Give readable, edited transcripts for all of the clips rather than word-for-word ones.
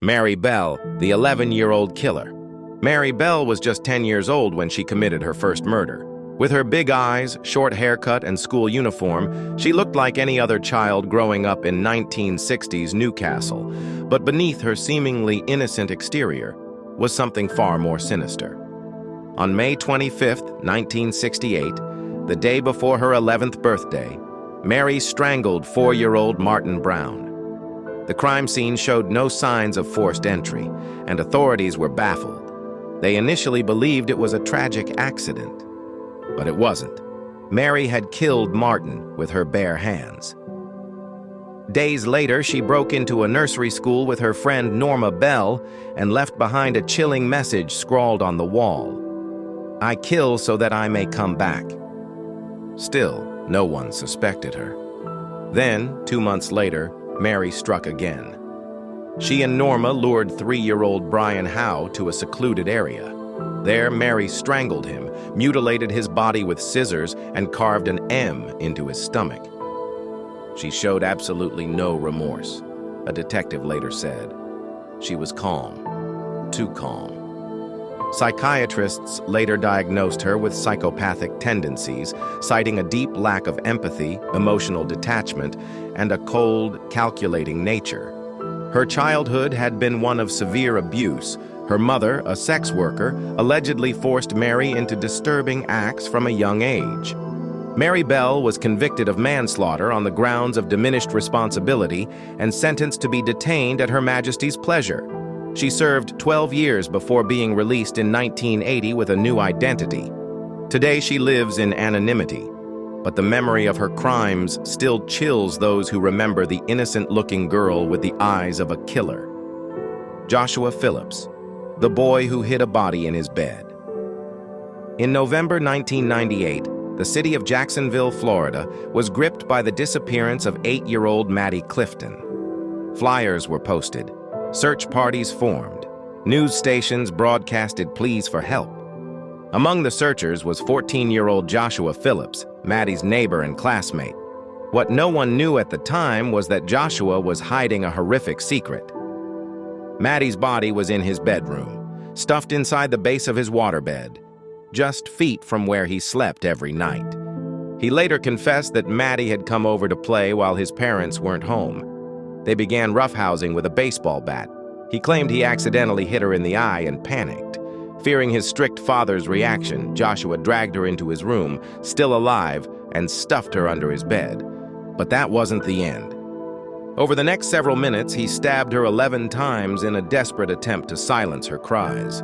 Mary Bell, the 11-year-old killer. Mary Bell was just 10 years old when she committed her first murder. With her big eyes, short haircut, and school uniform, she looked like any other child growing up in 1960s Newcastle. But beneath her seemingly innocent exterior was something far more sinister. On May 25, 1968, the day before her 11th birthday, Mary strangled 4-year-old Martin Brown. The crime scene showed no signs of forced entry, and authorities were baffled. They initially believed it was a tragic accident, but it wasn't. Mary had killed Martin with her bare hands. Days later, she broke into a nursery school with her friend Norma Bell and left behind a chilling message scrawled on the wall: "I kill so that I may come back." Still, no one suspected her. Then, 2 months later, Mary struck again. She and Norma lured 3-year-old Brian Howe to a secluded area. There, Mary strangled him, mutilated his body with scissors, and carved an M into his stomach. She showed absolutely no remorse, a detective later said. She was calm, too calm. Psychiatrists later diagnosed her with psychopathic tendencies, citing a deep lack of empathy, emotional detachment, and a cold, calculating nature. Her childhood had been one of severe abuse. Her mother, a sex worker, allegedly forced Mary into disturbing acts from a young age. Mary Bell was convicted of manslaughter on the grounds of diminished responsibility and sentenced to be detained at Her Majesty's pleasure. She served 12 years before being released in 1980 with a new identity. Today she lives in anonymity, but the memory of her crimes still chills those who remember the innocent-looking girl with the eyes of a killer. Joshua Phillips, the boy who hid a body in his bed. In November 1998, the city of Jacksonville, Florida, was gripped by the disappearance of 8-year-old Maddie Clifton. Flyers were posted. Search parties formed. News stations broadcasted pleas for help. Among the searchers was 14-year-old Joshua Phillips, Maddie's neighbor and classmate. What no one knew at the time was that Joshua was hiding a horrific secret. Maddie's body was in his bedroom, stuffed inside the base of his waterbed, just feet from where he slept every night. He later confessed that Maddie had come over to play while his parents weren't home. They began roughhousing with a baseball bat. He claimed he accidentally hit her in the eye and panicked. Fearing his strict father's reaction, Joshua dragged her into his room, still alive, and stuffed her under his bed. But that wasn't the end. Over the next several minutes, he stabbed her 11 times in a desperate attempt to silence her cries.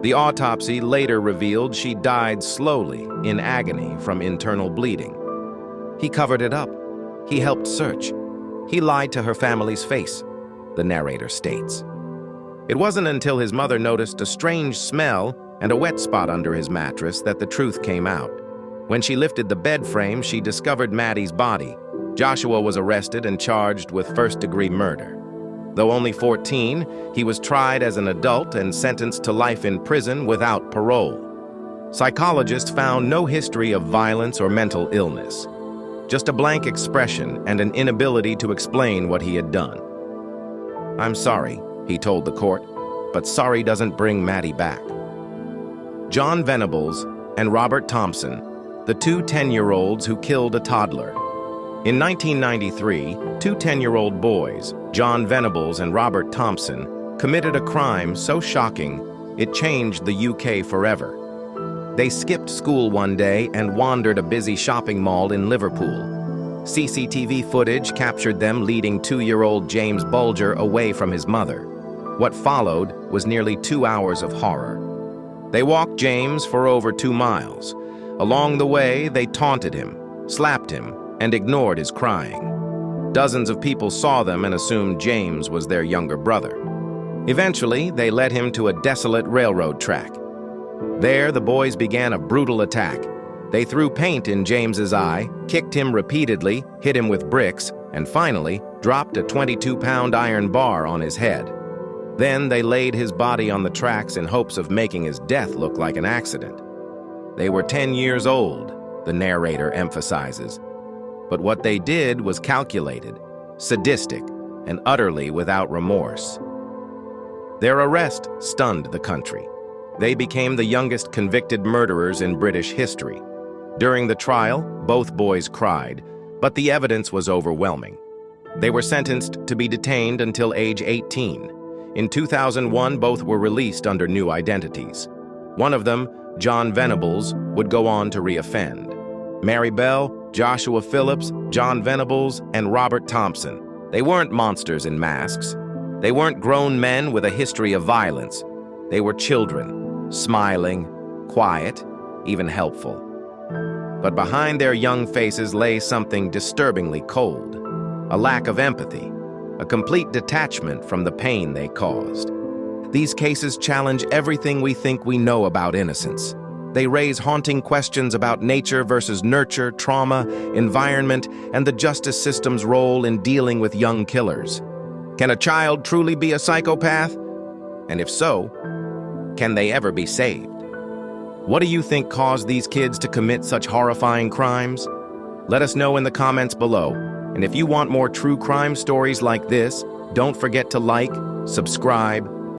The autopsy later revealed she died slowly, in agony from internal bleeding. He covered it up. He helped search. He lied to her family's face, the narrator states. It wasn't until his mother noticed a strange smell and a wet spot under his mattress that the truth came out. When she lifted the bed frame, she discovered Maddie's body. Joshua was arrested and charged with first-degree murder. Though only 14, he was tried as an adult and sentenced to life in prison without parole. Psychologists found no history of violence or mental illness. Just a blank expression and an inability to explain what he had done. "I'm sorry," he told the court, "but sorry doesn't bring Maddie back." John Venables and Robert Thompson, the two 10-year-olds who killed a toddler. In 1993, two 10-year-old boys, John Venables and Robert Thompson, committed a crime so shocking it changed the UK forever. They skipped school one day and wandered a busy shopping mall in Liverpool. CCTV footage captured them leading 2-year-old James Bulger away from his mother. What followed was nearly 2 hours of horror. They walked James for over 2 miles. Along the way, they taunted him, slapped him, and ignored his crying. Dozens of people saw them and assumed James was their younger brother. Eventually, they led him to a desolate railroad track. There, the boys began a brutal attack. They threw paint in James's eye, kicked him repeatedly, hit him with bricks, and finally dropped a 22-pound iron bar on his head. Then they laid his body on the tracks in hopes of making his death look like an accident. They were 10 years old, the narrator emphasizes. But what they did was calculated, sadistic, and utterly without remorse. Their arrest stunned the country. They became the youngest convicted murderers in British history. During the trial, both boys cried, but the evidence was overwhelming. They were sentenced to be detained until age 18. In 2001, both were released under new identities. One of them, John Venables, would go on to reoffend. Mary Bell, Joshua Phillips, John Venables, and Robert Thompson. They weren't monsters in masks. They weren't grown men with a history of violence. They were children, smiling, quiet, even helpful. But behind their young faces lay something disturbingly cold, a lack of empathy, a complete detachment from the pain they caused. These cases challenge everything we think we know about innocence. They raise haunting questions about nature versus nurture, trauma, environment, and the justice system's role in dealing with young killers. Can a child truly be a psychopath? And if so, can they ever be saved? What do you think caused these kids to commit such horrifying crimes? Let us know in the comments below. And if you want more true crime stories like this, don't forget to like, subscribe,